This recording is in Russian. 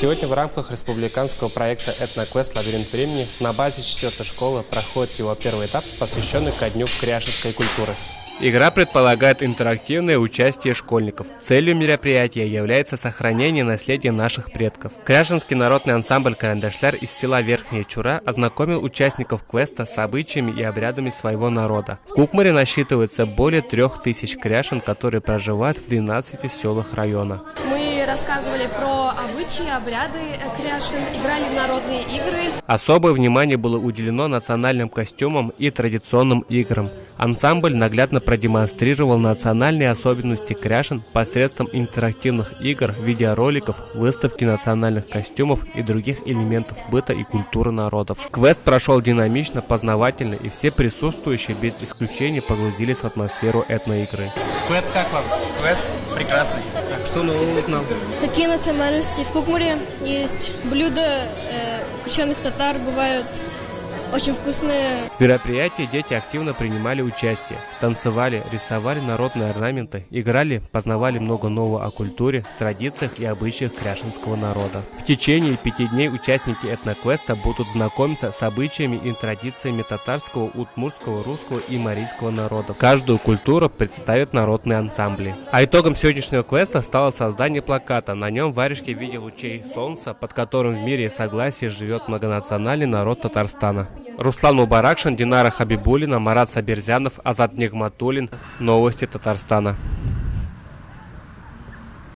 Сегодня в рамках республиканского проекта «Этноквест. Лабиринт времени» на базе 4-й школы проходит его первый этап, посвященный ко Дню кряжинской культуры. Игра предполагает интерактивное участие школьников. Целью мероприятия является сохранение наследия наших предков. Кряжинский народный ансамбль «Карандашляр» из села Верхняя Чура ознакомил участников квеста с обычаями и обрядами своего народа. В Кукмаре насчитывается более 3000 кряжин, которые проживают в 12 селах района. Мы рассказывали про обычаи, обряды кряжин, играли в народные игры. Особое внимание было уделено национальным костюмам и традиционным играм. Ансамбль наглядно продемонстрировал национальные особенности кряжин посредством интерактивных игр, видеороликов, выставки национальных костюмов и других элементов быта и культуры народов. Квест прошел динамично, познавательно, и все присутствующие без исключения погрузились в атмосферу этноигры. Квест как вам? Квест прекрасный. Что нового узнал? Какие национальности в Кукмаре есть? Блюда копченых татар бывают очень вкусные. В мероприятии дети активно принимали участие, танцевали, рисовали народные орнаменты, играли, познавали много нового о культуре, традициях и обычаях кряжинского народа. В течение 5 дней участники этноквеста будут знакомиться с обычаями и традициями татарского, удмуртского, русского и марийского народов. Каждую культуру представят народные ансамбли. А итогом сегодняшнего квеста стало создание плаката. На нем варежки в виде лучей солнца, под которым в мире и согласии живет многонациональный народ Татарстана. Руслан Мубаракшин, Динара Хабибулина, Марат Сабирзянов, Азат Нигматуллин. Новости Татарстана.